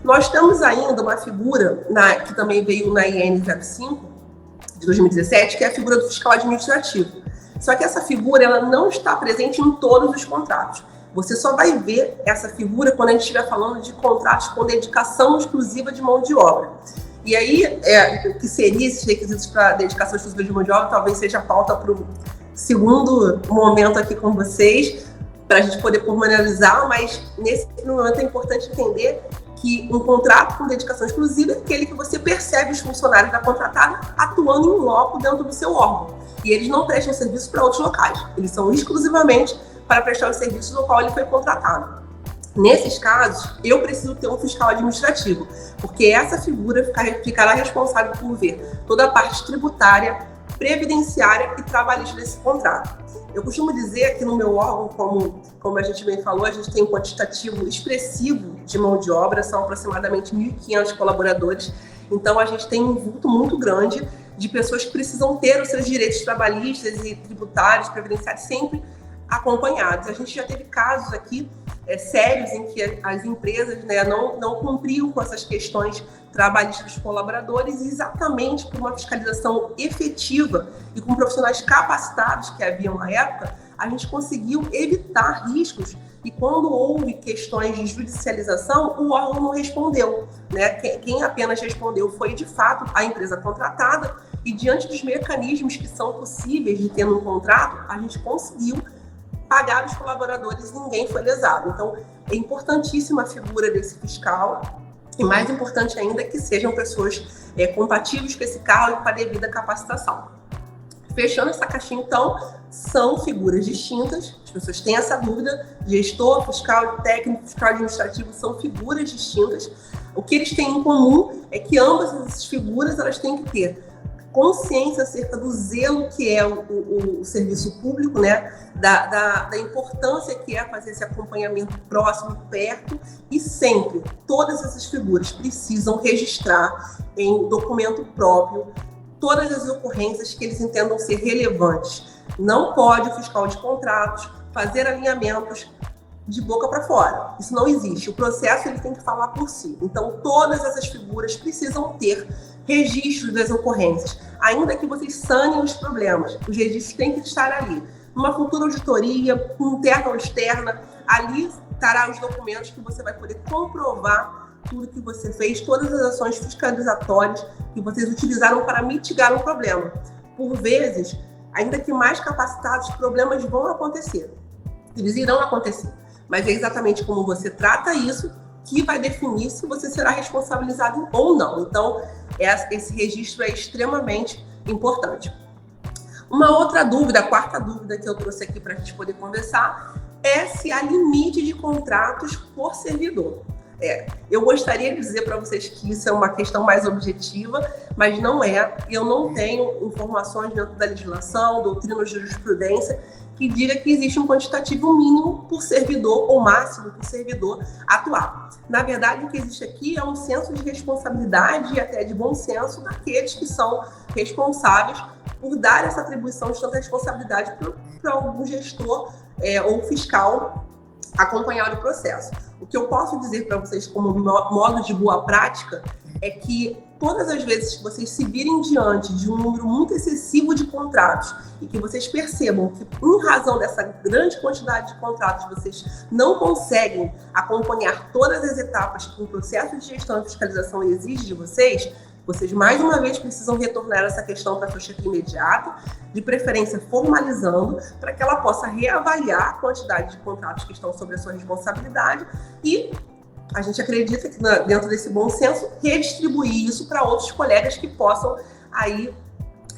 Nós temos ainda uma figura que também veio na IN 05 de 2017, que é a figura do fiscal administrativo. Só que essa figura ela não está presente em todos os contratos. Você só vai ver essa figura quando a gente estiver falando de contratos com dedicação exclusiva de mão de obra. E aí, o que seria esses requisitos para dedicação exclusiva de mão de obra, talvez seja a pauta para o segundo momento aqui com vocês, para a gente poder pormenorizar, mas nesse momento é importante entender que um contrato com dedicação exclusiva é aquele que você percebe os funcionários da contratada atuando em loco dentro do seu órgão. E eles não prestam serviço para outros locais. Eles são exclusivamente para prestar os serviços no qual ele foi contratado. Nesses casos, eu preciso ter um fiscal administrativo, porque essa figura ficará responsável por ver toda a parte tributária, previdenciária e trabalhista desse contrato. Eu costumo dizer que no meu órgão, como a gente bem falou, a gente tem um quantitativo expressivo de mão de obra, são aproximadamente 1.500 colaboradores, então a gente tem um vulto muito grande de pessoas que precisam ter os seus direitos trabalhistas e tributários, previdenciários sempre acompanhados. A gente já teve casos aqui sérios em que as empresas não cumpriam com essas questões trabalhistas dos colaboradores e exatamente por uma fiscalização efetiva e com profissionais capacitados que haviam na época, a gente conseguiu evitar riscos e quando houve questões de judicialização, o órgão não respondeu. Quem apenas respondeu foi, de fato, a empresa contratada e diante dos mecanismos que são possíveis de ter num contrato, a gente conseguiu pagar os colaboradores e ninguém foi lesado. Então, é importantíssima a figura desse fiscal e mais importante ainda que sejam pessoas compatíveis com esse cargo e com a devida capacitação. Fechando essa caixinha, então, são figuras distintas, as pessoas têm essa dúvida, gestor, fiscal, técnico, fiscal administrativo são figuras distintas. O que eles têm em comum é que ambas essas figuras elas têm que ter consciência acerca do zelo que é o serviço público, da importância que é fazer esse acompanhamento próximo, perto, e sempre, todas essas figuras precisam registrar em documento próprio todas as ocorrências que eles entendam ser relevantes. Não pode o fiscal de contratos fazer alinhamentos de boca para fora. Isso não existe. O processo ele tem que falar por si. Então, todas essas figuras precisam ter registros das ocorrências. Ainda que vocês sanem os problemas, os registros têm que estar ali. Numa futura auditoria, interna ou externa, ali estará os documentos que você vai poder comprovar tudo que você fez, todas as ações fiscalizatórias que vocês utilizaram para mitigar um problema. Por vezes, ainda que mais capacitados, problemas vão acontecer. Eles irão acontecer. Mas é exatamente como você trata isso que vai definir se você será responsabilizado ou não. Então, esse registro é extremamente importante. Uma outra dúvida, a quarta dúvida que eu trouxe aqui para a gente poder conversar, é se há limite de contratos por servidor. Eu gostaria de dizer para vocês que isso é uma questão mais objetiva, mas não é. Eu não tenho informações dentro da legislação, doutrina ou jurisprudência, que diga que existe um quantitativo mínimo por servidor ou máximo por servidor atuar. Na verdade, o que existe aqui é um senso de responsabilidade e até de bom senso daqueles que são responsáveis por dar essa atribuição de tanta responsabilidade para algum gestor ou fiscal acompanhar o processo. O que eu posso dizer para vocês como modo de boa prática é que todas as vezes que vocês se virem diante de um número muito excessivo de contratos e que vocês percebam que, em razão dessa grande quantidade de contratos, vocês não conseguem acompanhar todas as etapas que o processo de gestão e fiscalização exige de vocês mais uma vez precisam retornar essa questão para a sua chefia imediata, de preferência formalizando, para que ela possa reavaliar a quantidade de contratos que estão sob a sua responsabilidade e a gente acredita que dentro desse bom senso, redistribuir isso para outros colegas que possam aí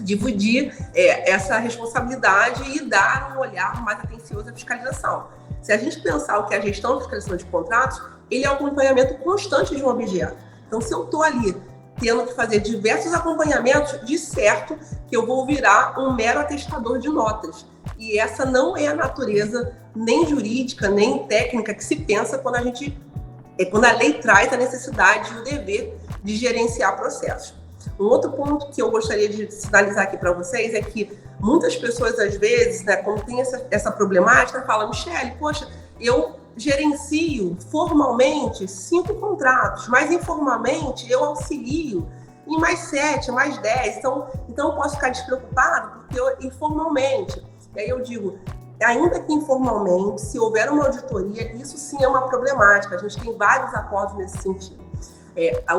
dividir essa responsabilidade e dar um olhar mais atencioso à fiscalização. Se a gente pensar o que é a gestão e fiscalização de contratos, ele é o acompanhamento constante de um objeto. Então, se eu estou ali tendo que fazer diversos acompanhamentos, de certo que eu vou virar um mero atestador de notas. E essa não é a natureza nem jurídica, nem técnica que se pensa quando a lei traz a necessidade e o dever de gerenciar processos. Um outro ponto que eu gostaria de sinalizar aqui para vocês é que muitas pessoas, às vezes, quando tem essa problemática, falam: Michele, poxa, eu gerencio formalmente 5 contratos, mas informalmente eu auxilio em mais 7, mais 10. Então eu posso ficar despreocupado porque informalmente. E aí eu digo, ainda que informalmente, se houver uma auditoria, isso sim é uma problemática. A gente tem vários acordos nesse sentido.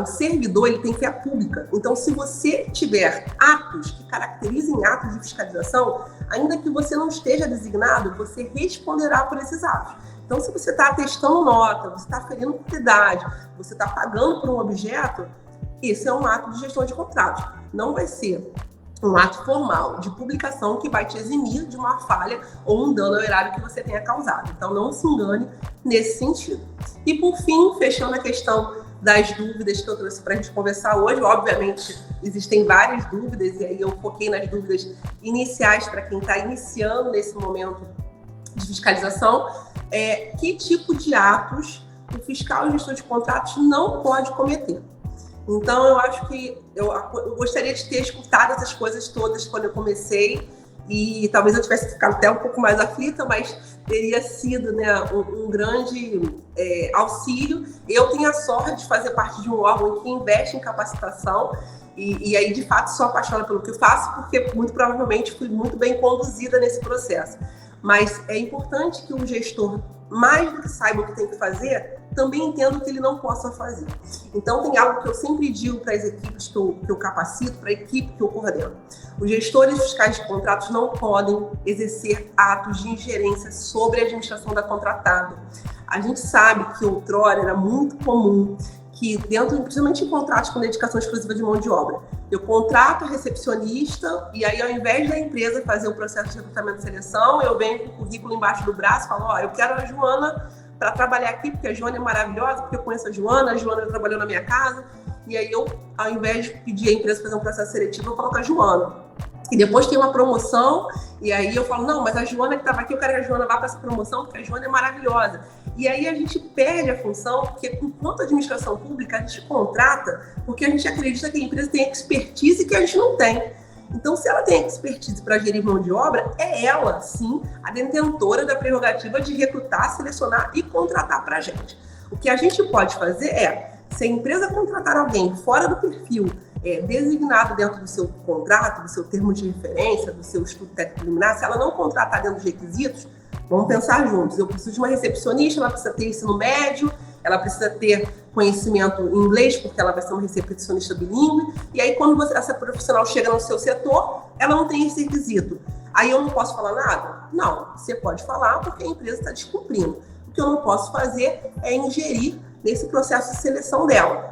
O servidor ele tem fé pública. Então, se você tiver atos que caracterizem atos de fiscalização, ainda que você não esteja designado, você responderá por esses atos. Então, se você está atestando nota, você está ferindo propriedade, você está pagando por um objeto, esse é um ato de gestão de contratos. Não vai ser um ato formal de publicação que vai te eximir de uma falha ou um dano ao erário que você tenha causado. Então, não se engane nesse sentido. E, por fim, fechando a questão das dúvidas que eu trouxe para a gente conversar hoje, obviamente existem várias dúvidas, e aí eu foquei nas dúvidas iniciais para quem está iniciando nesse momento de fiscalização. Que tipo de atos o fiscal e gestor de contratos não pode cometer? Então, eu acho que eu gostaria de ter escutado essas coisas todas quando eu comecei, e talvez eu tivesse ficado até um pouco mais aflita, mas teria sido, né, um grande auxílio. Eu tenho a sorte de fazer parte de um órgão que investe em capacitação, e aí, de fato, sou apaixonada pelo que eu faço, porque muito provavelmente fui muito bem conduzida nesse processo. Mas é importante que o gestor, mais do que saiba o que tem que fazer, também entenda o que ele não possa fazer. Então, tem algo que eu sempre digo para as equipes que eu capacito, para a equipe que eu coordeno. Os gestores fiscais de contratos não podem exercer atos de ingerência sobre a administração da contratada. A gente sabe que outrora era muito comum que principalmente em contratos com dedicação exclusiva de mão de obra, eu contrato a recepcionista e aí, ao invés da empresa fazer o processo de recrutamento e seleção, eu venho com o currículo embaixo do braço e falo, eu quero a Joana para trabalhar aqui, porque a Joana é maravilhosa, porque eu conheço a Joana trabalhou na minha casa, e aí eu, ao invés de pedir a empresa fazer um processo seletivo, eu coloco a Joana. E depois tem uma promoção, e aí eu falo, não, mas a Joana que estava aqui, eu quero que a Joana vá para essa promoção, porque a Joana é maravilhosa. E aí a gente perde a função, porque enquanto administração pública, a gente contrata porque a gente acredita que a empresa tem expertise que a gente não tem. Então, se ela tem expertise para gerir mão de obra, é ela, sim, a detentora da prerrogativa de recrutar, selecionar e contratar para a gente. O que a gente pode fazer se a empresa contratar alguém fora do perfil designado dentro do seu contrato, do seu termo de referência, do seu estudo técnico preliminar, se ela não contratar dentro dos requisitos, vamos pensar juntos. Eu preciso de uma recepcionista, ela precisa ter ensino médio, ela precisa ter conhecimento em inglês, porque ela vai ser uma recepcionista bilíngue, e aí quando essa profissional chega no seu setor, ela não tem esse requisito. Aí eu não posso falar nada? Não, você pode falar porque a empresa está descumprindo. O que eu não posso fazer é ingerir nesse processo de seleção dela.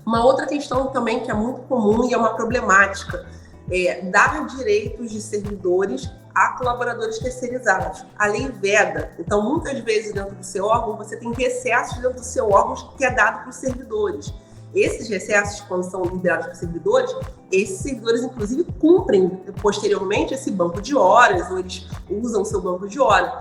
Uma outra questão também que é muito comum e é uma problemática é dar direitos de servidores a colaboradores terceirizados. A lei veda. Então, muitas vezes dentro do seu órgão, você tem recessos dentro do seu órgão que é dado para os servidores. Esses recessos, quando são liberados para os servidores, esses servidores, inclusive, cumprem posteriormente esse banco de horas, ou eles usam o seu banco de horas.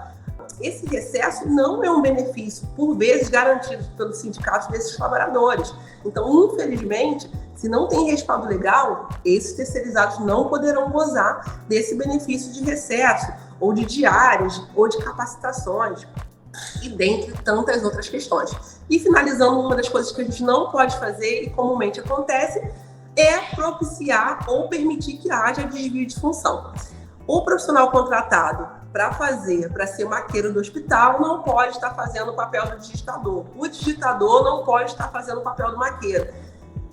Esse recesso não é um benefício, por vezes, garantido pelos sindicatos desses colaboradores. Então, infelizmente, se não tem respaldo legal, esses terceirizados não poderão gozar desse benefício de recesso, ou de diárias, ou de capacitações, e dentre tantas outras questões. E finalizando, uma das coisas que a gente não pode fazer, e comumente acontece, é propiciar ou permitir que haja desvio de função. O profissional contratado para ser maqueiro do hospital não pode estar fazendo o papel do digitador. O digitador não pode estar fazendo o papel do maqueiro.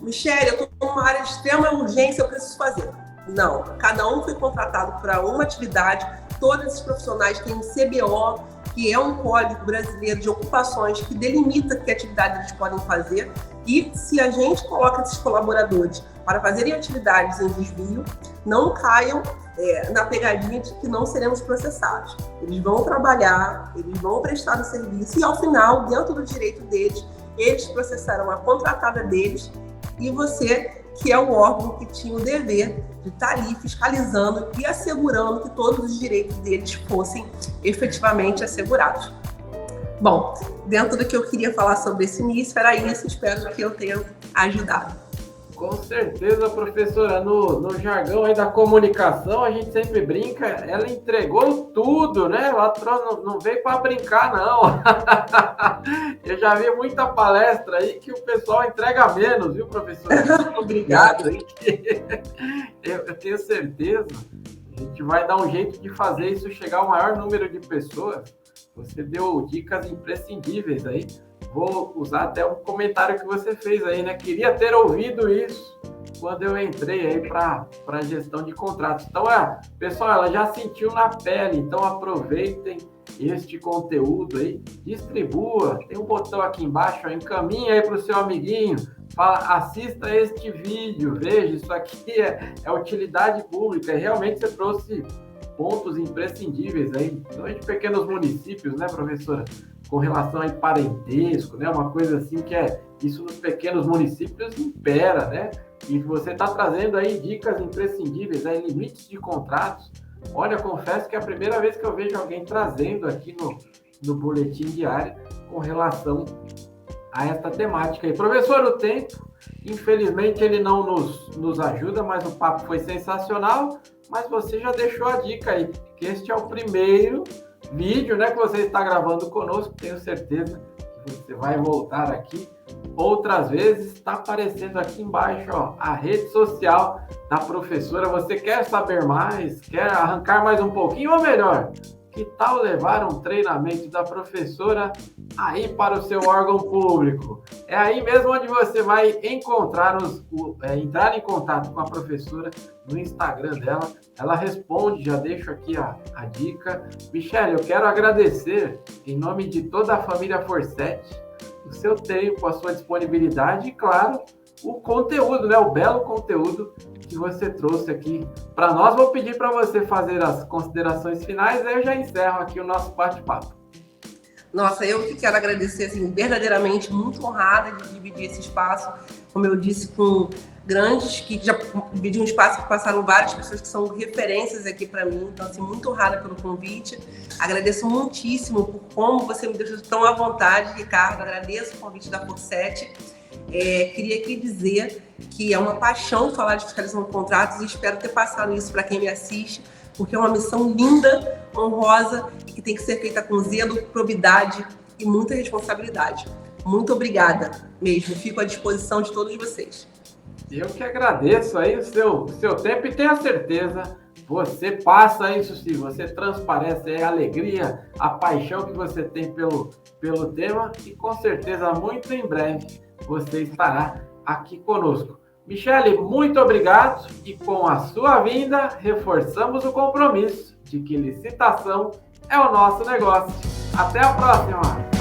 Michele, eu estou numa área de extrema urgência, eu preciso fazer. Não, cada um foi contratado para uma atividade, todos esses profissionais têm um CBO, que é um Código Brasileiro de Ocupações que delimita que atividade eles podem fazer, e se a gente coloca esses colaboradores para fazerem atividades em desvio, não caiam na pegadinha de que não seremos processados. Eles vão trabalhar, eles vão prestar o serviço e, ao final, dentro do direito deles, eles processarão a contratada deles e você, que é o órgão que tinha o dever de estar ali fiscalizando e assegurando que todos os direitos deles fossem efetivamente assegurados. Bom, dentro do que eu queria falar sobre esse início, era isso. Espero que eu tenha ajudado. Com certeza, professora. No jargão aí da comunicação, a gente sempre brinca, ela entregou tudo, né? Ela não veio para brincar, não. Eu já vi muita palestra aí que o pessoal entrega menos, viu, professora? Obrigada. Eu tenho certeza, a gente vai dar um jeito de fazer isso chegar ao maior número de pessoas. Você deu dicas imprescindíveis aí. Vou usar até um comentário que você fez aí, né? Queria ter ouvido isso quando eu entrei aí para a gestão de contratos. Então, pessoal, ela já sentiu na pele, então aproveitem este conteúdo aí, distribua, tem um botão aqui embaixo, ó, encaminha aí para o seu amiguinho, fala, assista este vídeo, veja, isso aqui é utilidade pública, e realmente você trouxe pontos imprescindíveis aí, então de pequenos municípios, né, professora? Com relação a parentesco, né? Uma coisa assim que isso nos pequenos municípios impera, né? E você está trazendo aí dicas imprescindíveis, né? Limites de contratos. Olha, confesso que é a primeira vez que eu vejo alguém trazendo aqui no boletim diário com relação a esta temática aí. Professor, o tempo, infelizmente, ele não nos ajuda, mas o papo foi sensacional, mas você já deixou a dica aí, que este é o primeiro vídeo, né, que você está gravando conosco. Tenho certeza que você vai voltar aqui outras vezes. Está aparecendo aqui embaixo, ó, a rede social da professora. Você quer saber mais? Quer arrancar mais um pouquinho? Ou melhor, que tal levar um treinamento da professora aí para o seu órgão público? É aí mesmo onde você vai encontrar entrar em contato com a professora no Instagram dela. Ela responde, já deixo aqui a dica. Michele, eu quero agradecer, em nome de toda a família Forseti, o seu tempo, a sua disponibilidade e, claro, o conteúdo, né? O belo conteúdo que você trouxe aqui para nós. Vou pedir para você fazer as considerações finais, aí eu já encerro aqui o nosso bate-papo. Nossa, eu que quero agradecer, assim, verdadeiramente muito honrada de dividir esse espaço, como eu disse, com grandes, que já dividi um espaço que passaram várias pessoas que são referências aqui para mim, então, assim, muito honrada pelo convite. Agradeço muitíssimo por como você me deixou tão à vontade, Ricardo. Agradeço o convite da Forseti. Queria aqui dizer que é uma paixão falar de fiscalização de contratos e espero ter passado isso para quem me assiste, porque é uma missão linda, honrosa e que tem que ser feita com zelo, probidade e muita responsabilidade. Muito obrigada mesmo, fico à disposição de todos vocês. Eu que agradeço aí o seu tempo e tenha certeza, você passa isso sim, você transparece aí a alegria, a paixão que você tem pelo tema e com certeza muito em breve você estará aqui conosco. Michele, muito obrigado e com a sua vinda reforçamos o compromisso de que licitação é o nosso negócio. Até a próxima!